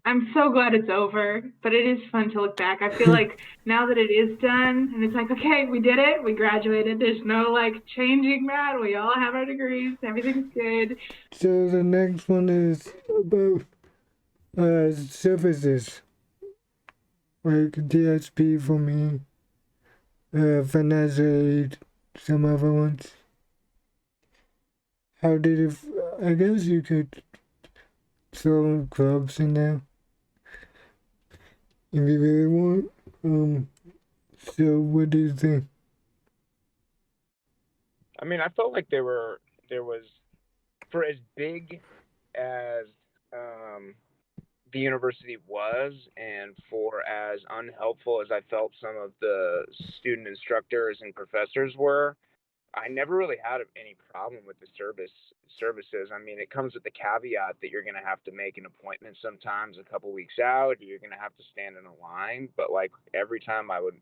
I'm so glad it's over, but it is fun to look back. I feel like now that it is done, and it's like, okay, we did it, we graduated. There's no like changing that. We all have our degrees. Everything's good. So the next one is about services like DSP for me, financial aid, some other ones. How did it? I guess you could throw clubs in there if you really want. So what do you think? I mean, I felt like there was for as big as um, the university was, and for as unhelpful as I felt some of the student instructors and professors were, I never really had any problem with the services. I mean, it comes with the caveat that you're going to have to make an appointment sometimes a couple weeks out. You're going to have to stand in a line. But like every time I would,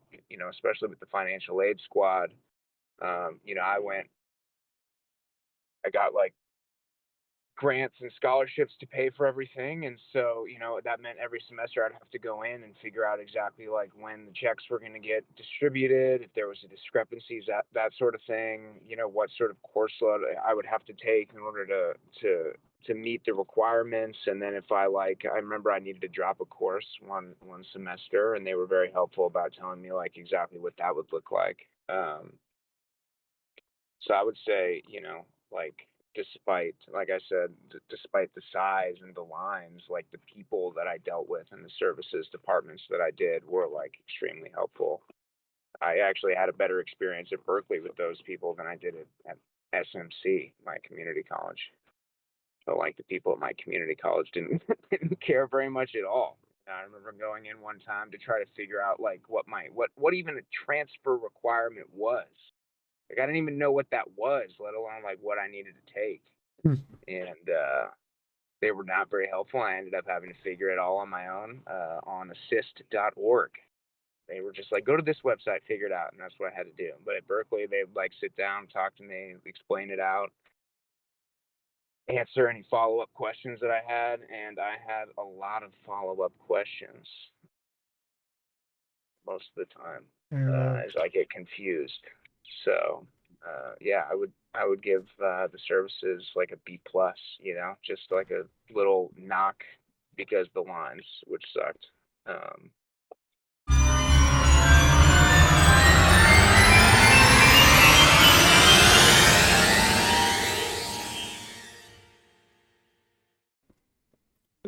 especially with the financial aid squad, I got like grants and scholarships to pay for everything, and so that meant every semester I'd have to go in and figure out exactly like when the checks were going to get distributed, if there was a discrepancies, that sort of thing, what sort of course load I would have to take in order to meet the requirements. And then if I remember I needed to drop a course one semester, and they were very helpful about telling me like exactly what that would look like. So I would say, like despite, like I said, despite the size and the lines, like the people that I dealt with and the services departments that I did were like extremely helpful. I actually had a better experience at Berkeley with those people than I did at SMC, my community college. So like the people at my community college didn't didn't care very much at all. I remember going in one time to try to figure out like what even a transfer requirement was. Like I didn't even know what that was, let alone like what I needed to take. Hmm. And they were not very helpful. I ended up having to figure it all on my own on assist.org. They were just like, go to this website, figure it out, and that's what I had to do. But at Berkeley, they'd like sit down, talk to me, explain it out, answer any follow up questions that I had, and I had a lot of follow up questions most of the time Uh, as I get confused. So yeah, I would give the services like a B plus, just like a little knock because the lines, which sucked. Um,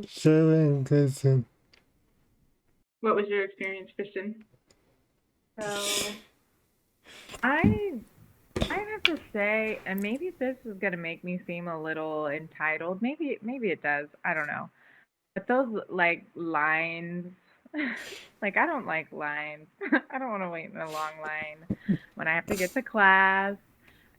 Sharon Gleason. What was your experience, Kristen? So I I have to say, and maybe this is gonna make me seem a little entitled. Maybe it does. I don't know. But those like lines, like I don't like lines. I don't want to wait in a long line when I have to get to class.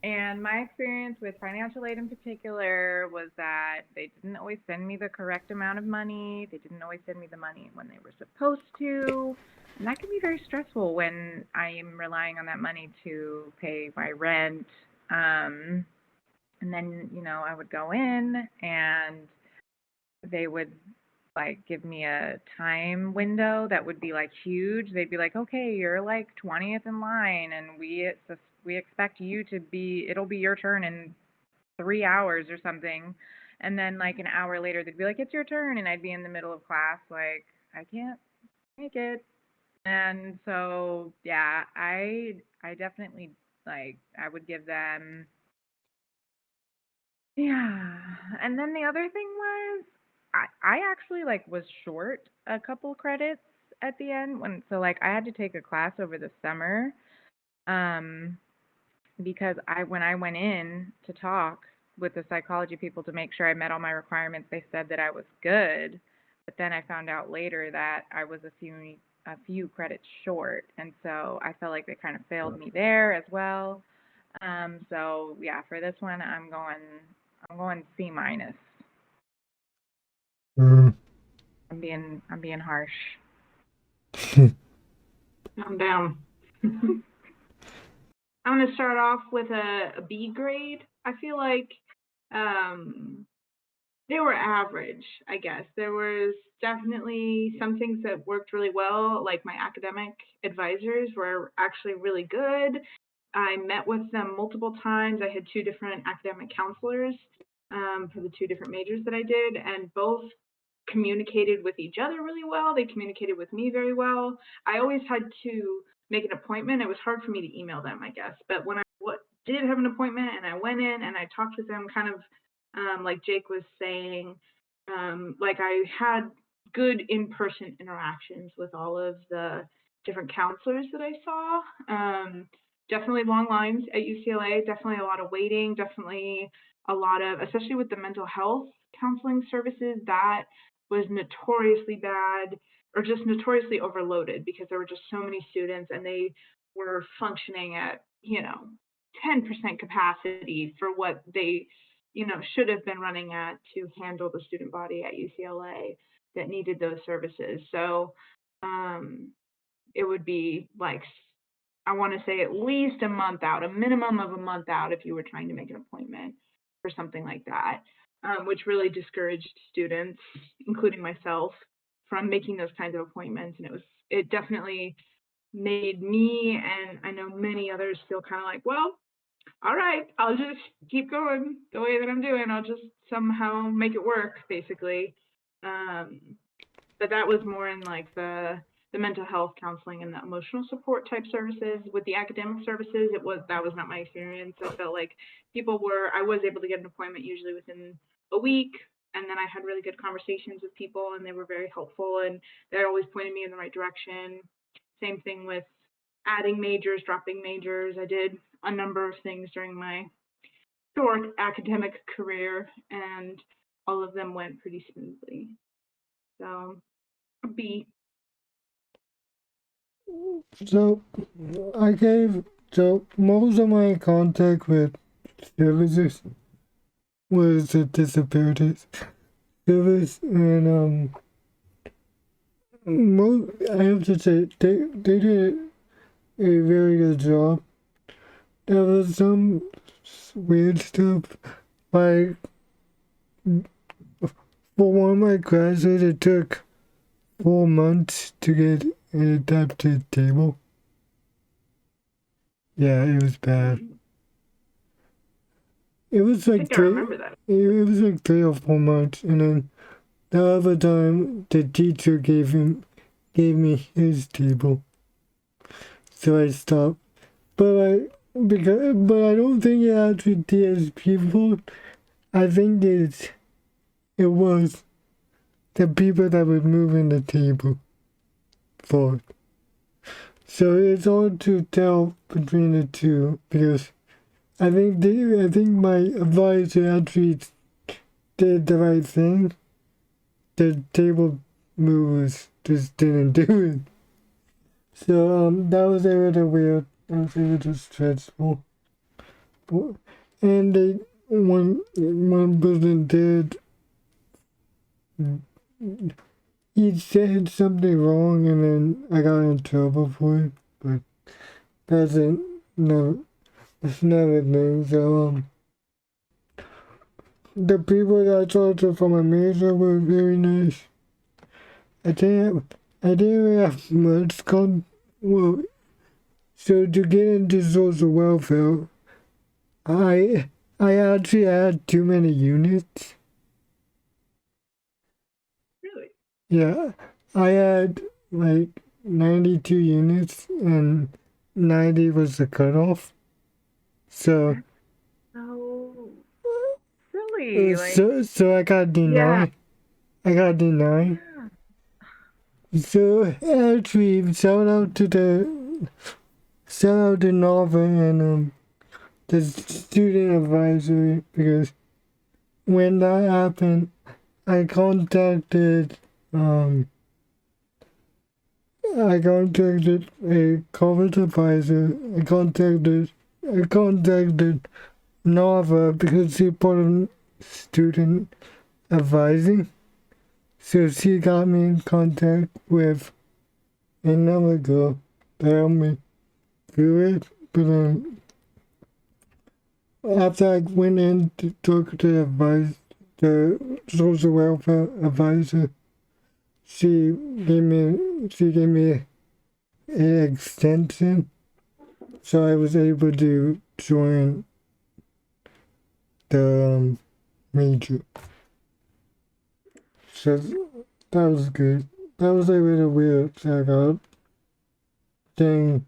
And my experience with financial aid in particular was that they didn't always send me the correct amount of money. They didn't always send me the money when they were supposed to. And that can be very stressful when I am relying on that money to pay my rent. Um, and then, I would go in and they would like give me a time window that would be like huge. They'd be like, "Okay, you're like 20th in line and we expect you to be it'll be your turn in 3 hours or something." And then like an hour later they'd be like, "It's your turn." And I'd be in the middle of class like, "I can't make it." And so, yeah, I definitely like I would give them. Yeah. And then the other thing was I actually like was short a couple credits at the end like I had to take a class over the summer um because I when I went in to talk with the psychology people to make sure I met all my requirements, they said that I was good, but then I found out later that I was a few credits short, and so I felt like they kind of failed me there as well. So yeah, for this one I'm going C minus. Mm. I'm being harsh. I'm down. I'm going to start off with a B grade. I feel like um, they were average, I guess. There was definitely some things that worked really well, like my academic advisors were actually really good. I met with them multiple times. I had two different academic counselors for the two different majors that I did, and both communicated with each other really well. They communicated with me very well. I always had to make an appointment. It was hard for me to email them, I guess. But when I did have an appointment and I went in and I talked with them, kind of like Jake was saying, like I had good in-person interactions with all of the different counselors that I saw. Definitely long lines at UCLA, definitely a lot of waiting, definitely a lot of, especially with the mental health counseling services, that was notoriously bad or just notoriously overloaded because there were just so many students and they were functioning at, 10% capacity for what they, should have been running at to handle the student body at UCLA that needed those services. So it would be like, I want to say at least a month out, a minimum of a month out if you were trying to make an appointment for something like that, which really discouraged students, including myself, from making those kinds of appointments. And it definitely made me and I know many others feel kind of like, well, all right, I'll just keep going the way that I'm doing. I'll just somehow make it work, basically. But that was more in like the mental health counseling and the emotional support type services. With the academic services, that was not my experience. I felt like I was able to get an appointment usually within a week, and then I had really good conversations with people, and they were very helpful, and they always pointed me in the right direction. Same thing with adding majors, dropping majors. I did a number of things during my short academic career, and all of them went pretty smoothly. So, B. So most of my contact with services was the disabilities service, and I have to say they did a very good job. There was some weird stuff, like for one of my classes it took 4 months to get an adapted table. Yeah, it was bad. It was like I remember that. It was like 3 or 4 months, and then the other time the teacher gave me his table, so I stopped. But I don't think it actually tears people. I think it was the people that were moving the table forward. So it's hard to tell between the two because I think my advisor actually did the right thing. The table movers just didn't do it. So that was a little weird. That was a little stressful. And one person did. He said something wrong, and then I got in trouble for it. But that's it's never a thing. So the people that I talked to from a major were very nice. I didn't really have much so to get into social welfare, I actually had too many units. Really? Yeah, I had like 92 units, and 90 was the cutoff. So. So silly. So I got denied. Yeah. I got denied. Yeah. So actually, shout out to Nova and the student advisory, because when that happened, I contacted a college advisor. I contacted Nova because she put in student advising. So she got me in contact with another girl to help me through it. But then after I went in to talk to the the social welfare advisor, she gave me an extension, so I was able to join the major. So that was good. That was a little weird. I got thing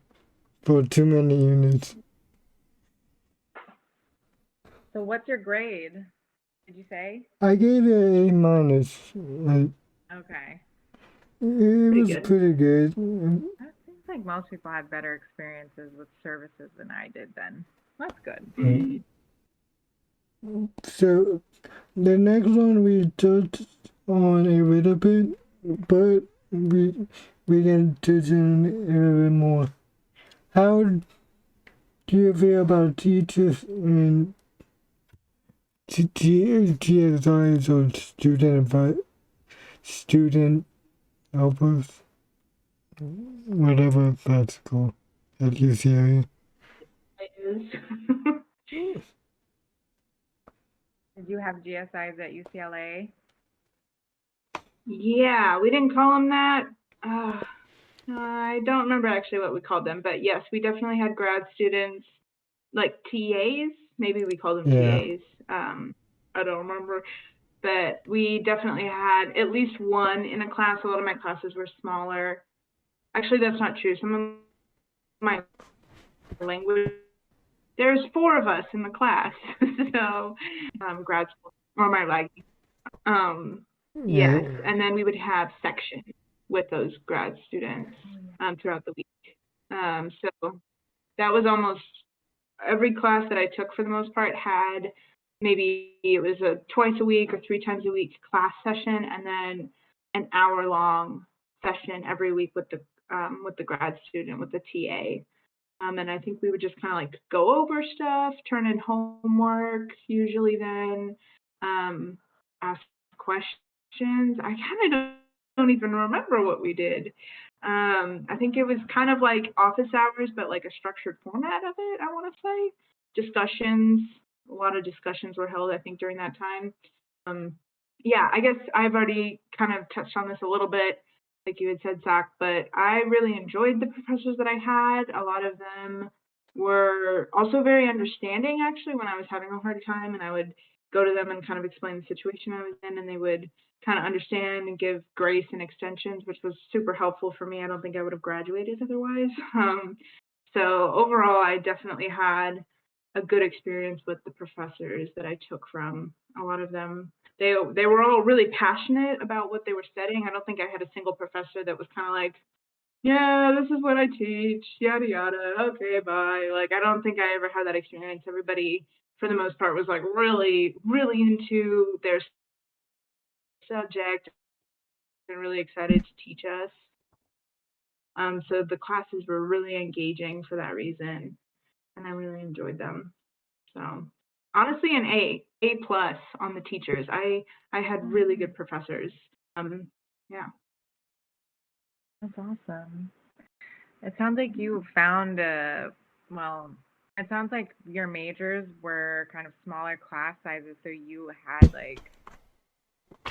for too many units. So what's your grade? Did you say? I gave it an A minus. Like, Okay. it was good. pretty good. That seems like most people had better experiences with services than I did then. That's good. So the next one we touched on a little bit, but we can touch on it a little bit more. How do you feel about teachers and GSIs or student helpers, whatever that's called at UCLA? Did you have GSIs at UCLA? Yeah, we didn't call them that. I don't remember actually what we called them, but yes, we definitely had grad students, like TAs. Maybe we called them TAs. I don't remember, but we definitely had at least one in a class. A lot of my classes were smaller. Actually, that's not true. Some of my language, there's 4 of us in the class, so grad school or my lagging. Yes, and then we would have sections with those grad students throughout the week. So that was almost every class that I took for the most part had maybe it was a twice a week or 3 times a week class session, and then an hour-long session every week with the grad student, with the TA. And I think we would just kind of like go over stuff, turn in homework, usually then ask questions. I kind of don't even remember what we did. I think it was kind of like office hours, but like a structured format of it, I want to say. Discussions, a lot of discussions were held, I think, during that time. Yeah, I guess I've already kind of touched on this a little bit, like you had said, Zach, but I really enjoyed the professors that I had. A lot of them were also very understanding, actually, when I was having a hard time, and I would go to them and kind of explain the situation I was in, and they would kind of understand and give grace and extensions, which was super helpful for me. I don't think I would have graduated otherwise. So overall, I definitely had a good experience with the professors that I took from. A lot of them, they were all really passionate about what they were studying. I don't think I had a single professor that was kind of like, yeah, this is what I teach, yada yada, okay, bye. Like, I don't think I ever had that experience. Everybody, for the most part, was like really, really into their subject and really excited to teach us. So the classes were really engaging for that reason, and I really enjoyed them. So honestly, an A plus on the teachers. I had really good professors. Yeah. That's awesome. It sounds like you found well, it sounds like your majors were kind of smaller class sizes, so you had like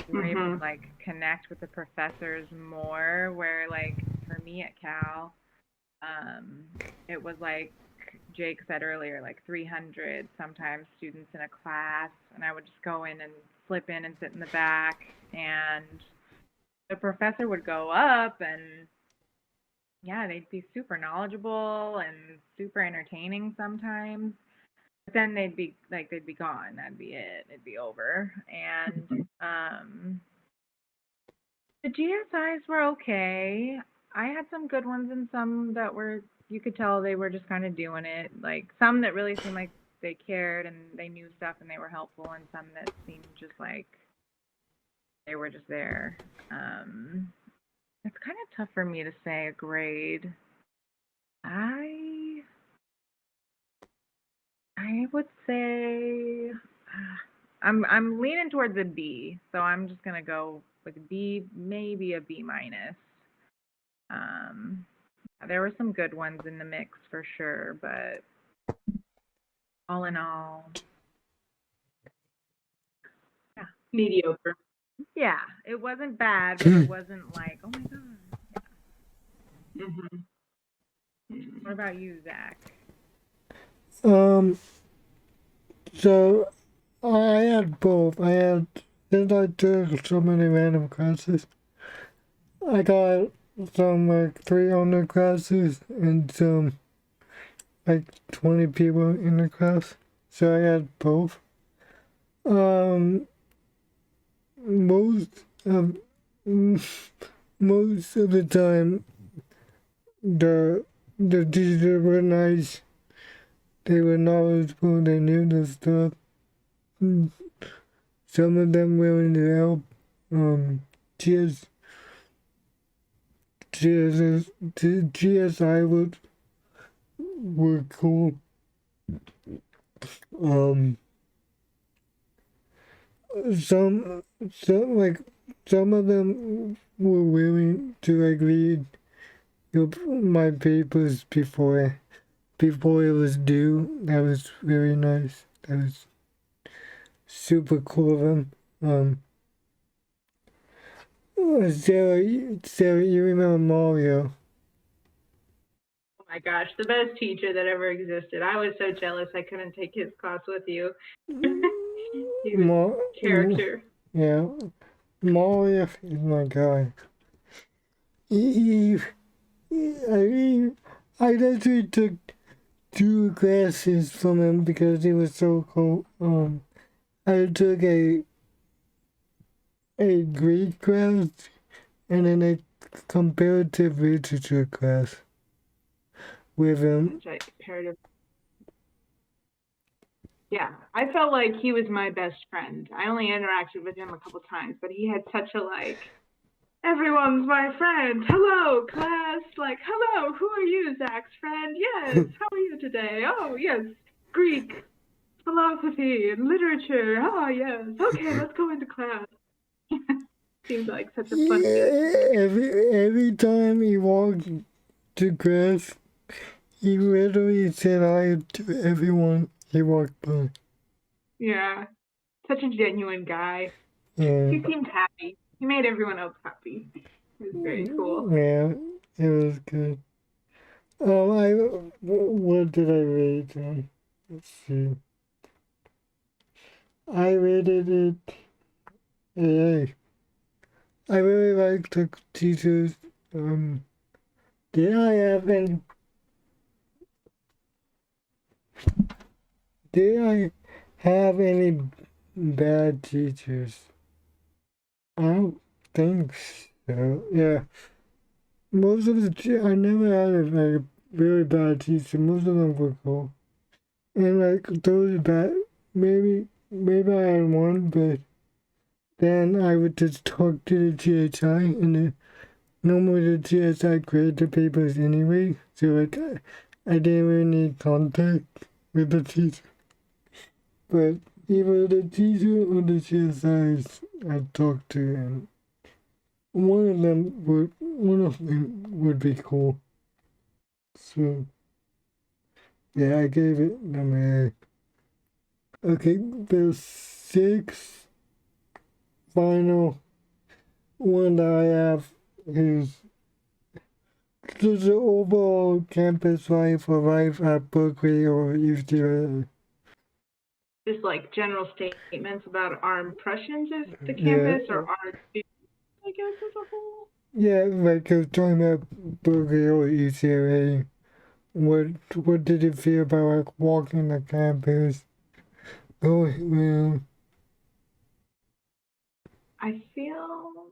you were able to like connect with the professors more, where like for me at Cal, it was like Jake said earlier, like 300 sometimes students in a class, and I would just go in and slip in and sit in the back, and the professor would go up and yeah, they'd be super knowledgeable and super entertaining sometimes. But then they'd be gone. That'd be it. It'd be over. And the GSIs were okay. I had some good ones and some that were you could tell they were just kind of doing it. Like some that really seemed like they cared and they knew stuff and they were helpful, and some that seemed just like they were just there. It's kind of tough for me to say a grade. I would say I'm leaning towards a B, so I'm just gonna go with B, maybe a B minus. There were some good ones in the mix for sure, but all in all, yeah. Mediocre. Yeah, it wasn't bad, but it wasn't like, oh my god. Mhm. What about you, Zach? Um, so I had both. Since I took so many random classes, I got some like 300 classes and some like 20 people in the class. So I had both. Um, most of most of the time, the the teachers were nice. They were knowledgeable. They knew the stuff. Some of them willing to help. GS, GSI were cool. Um, some like some of them were willing to like read my papers before it was due. That was very nice. That was super cool of them. Sarah, you remember Mario? Oh my gosh, the best teacher that ever existed. I was so jealous I couldn't take his class with you. He was character. Yeah, Mario is my guy. He, I mean, I actually took 2 classes from him because he was so cool. I took a Greek class and then a comparative literature class with him. Comparative. Yeah, I felt like he was my best friend. I only interacted with him a couple times, but he had such a like, everyone's my friend. Hello, class. Like, hello, who are you, Zach's friend? Yes, how are you today? Oh, yes, Greek, philosophy, and literature. Oh, yes. Okay, let's go into class. Seems like such a fun kid. Every time he walked to class, he literally said hi to everyone he walked by. Yeah, such a genuine guy. Yeah. He seemed happy. He made everyone else happy. It was very cool. Yeah, it was good. What did I rate? Let's see. I rated it A. I really liked the teachers. Did I have any? Did I have any bad teachers? I don't think so. Yeah, most of I never had a really bad teacher. Most of them were cool, and like those bad, maybe I had one, but then I would just talk to the GSI, and then normally the GSI grade the papers anyway, so like I didn't really need contact with the teacher. But either the teacher or the GSIs I talked to, and one of them would be cool. So yeah, I gave it number A. Okay, the sixth final one that I have is just the overall campus life or life at Berkeley or UCLA. Just like general statements about our impressions of the campus or our experience, I guess, as a whole. Yeah, like I was talking about Berkeley or UCLA. What did it feel about like walking the campus? Oh well. I feel.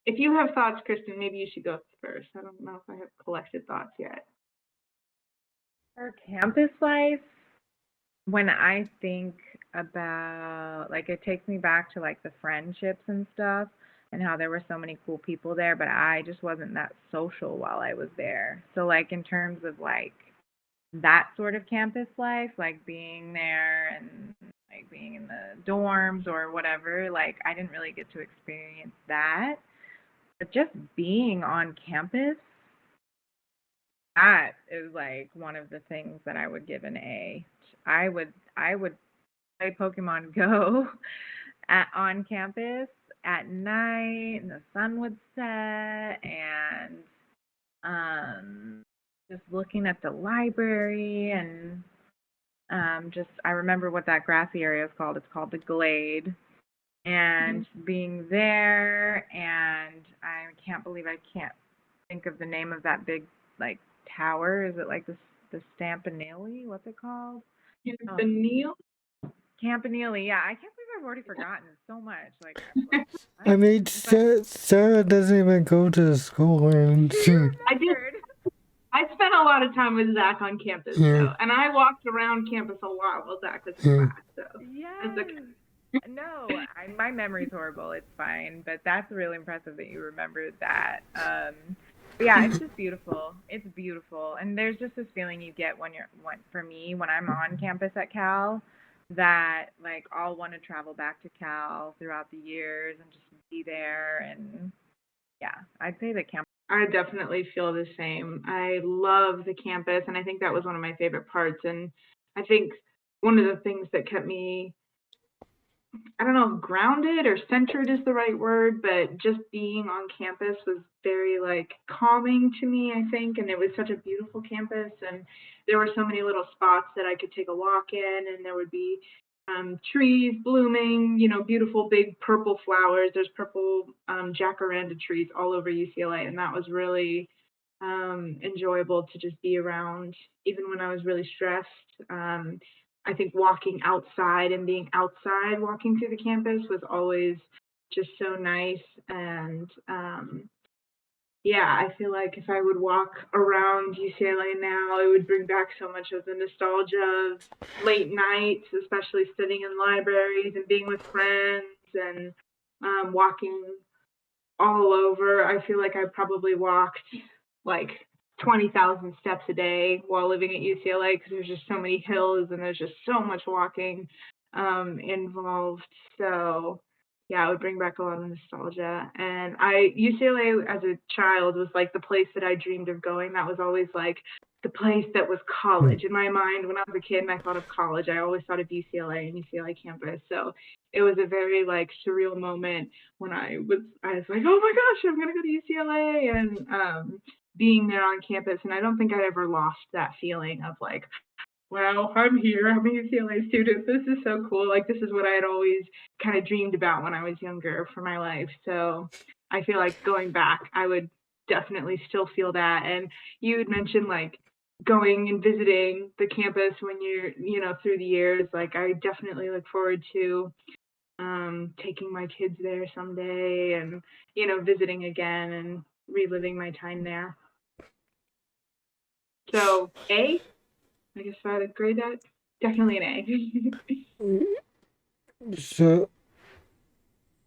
If you have thoughts, Kristen, maybe you should go first. I don't know if I have collected thoughts yet. For campus life, when I think about, like, it takes me back to like the friendships and stuff and how there were so many cool people there, but I just wasn't that social while I was there. So like in terms of like that sort of campus life, like being there and like being in the dorms or whatever, like I didn't really get to experience that. But just being on campus, that is like one of the things that I would give an A. I would play Pokemon Go on campus at night, and the sun would set, and just looking at the library, and just I remember what that grassy area is called. It's called the Glade, and being there, and I can't believe I can't think of the name of that big like tower. Is it like the Stampanelli? What's it called? The Neil? Campanile, yeah. I can't believe I've already forgotten so much. Like, I mean, Sarah doesn't even go to school, and I did. I spent a lot of time with Zach on campus, though, and I walked around campus a lot while Zach was in class. So yes. No, my memory's horrible. It's fine, but that's really impressive that you remembered that. Yeah, it's just beautiful. It's beautiful, and there's just this feeling you get for me, when I'm on campus at Cal, that like I'll want to travel back to Cal throughout the years and just be there. And yeah, I'd say the campus. I definitely feel the same. I love the campus, and I think that was one of my favorite parts. And I think one of the things that kept me, I don't know if grounded or centered is the right word, but just being on campus was very like calming to me, I think. And it was such a beautiful campus, and there were so many little spots that I could take a walk in, and there would be trees blooming, beautiful big purple flowers. There's purple jacaranda trees all over UCLA, and that was really enjoyable to just be around, even when I was really stressed. I think walking outside and being outside, walking through the campus was always just so nice. And yeah, I feel like if I would walk around UCLA now, it would bring back so much of the nostalgia of late nights, especially sitting in libraries and being with friends and walking all over. I feel like I probably walked like 20,000 steps a day while living at UCLA, because there's just so many hills and there's just so much walking involved. So yeah, it would bring back a lot of nostalgia. And UCLA as a child was like the place that I dreamed of going. That was always like the place that was college in my mind. When I was a kid and I thought of college, I always thought of UCLA and UCLA campus. So it was a very like surreal moment when I was like, oh my gosh, I'm gonna go to UCLA, and being there on campus. And I don't think I ever lost that feeling of like, well, I'm here, I'm a UCLA student, this is so cool. Like, this is what I had always kind of dreamed about when I was younger for my life. So I feel like going back, I would definitely still feel that. And you had mentioned like going and visiting the campus when you're, through the years. Like, I definitely look forward to taking my kids there someday and, visiting again and reliving my time there. So, A? I guess if I had to grade that, definitely an A. So,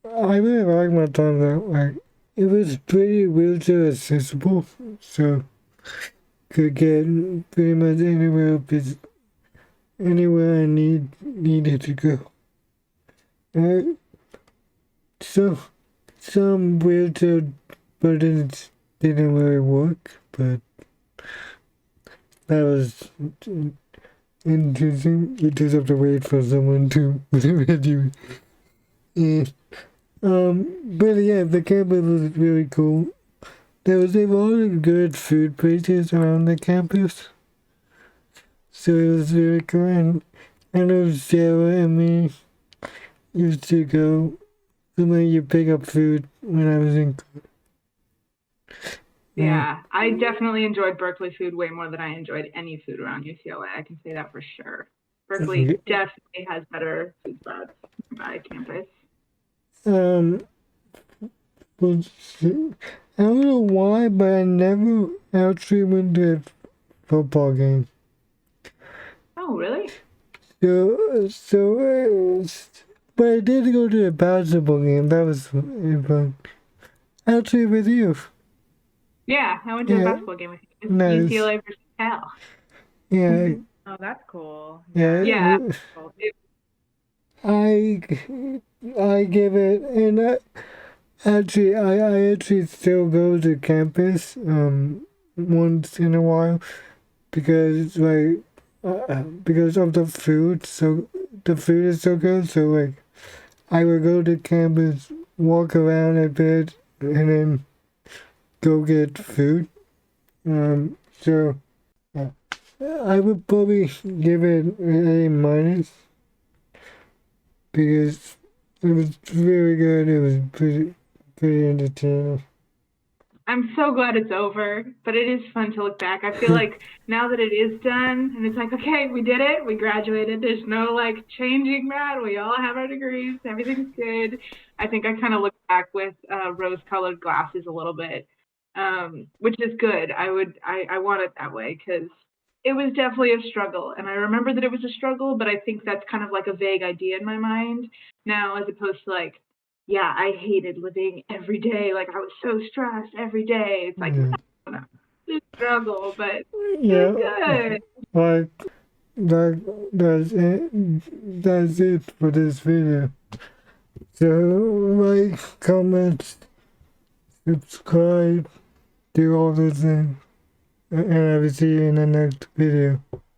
I really like my time there. Like, it was pretty wheelchair accessible, so could get pretty much anywhere I needed to go. So some wheelchair buttons didn't really work, but that was interesting. You just have to wait for someone to review. And but yeah, the campus was really cool. There was a lot of good food places around the campus, so it was really cool. And I know Sarah and me used to go somewhere you pick up food when I was in. Yeah, I definitely enjoyed Berkeley food way more than I enjoyed any food around UCLA. I can say that for sure. Berkeley definitely has better food spots by campus. I don't know why, but I never actually went to a football game. Oh, really? But I did go to a basketball game. That was fun. Actually, with you. Yeah, I went to a basketball game with you. Nice. UCLA versus Cal. Yeah. Oh, that's cool. Yeah. I give it, and I actually still go to campus once in a while because because of the food. So the food is so good. So like I would go to campus, walk around a bit, and then go get food. So I would probably give it an A minus because it was very good. It was pretty entertaining. I'm so glad it's over, but it is fun to look back. I feel like now that it is done, and it's like, okay, we did it, we graduated. There's no like changing that. We all have our degrees. Everything's good. I think I kind of look back with rose-colored glasses a little bit, which is good. I want it that way because it was definitely a struggle, and I remember that it was a struggle, but I think that's kind of like a vague idea in my mind now, as opposed to like, yeah, I hated living every day. Like I was so stressed every day. It's like, Yeah. no, it's a struggle, but Yeah. it's good. Like that's it for this video. So like, comment, subscribe, do all those things, and I will see you in the next video.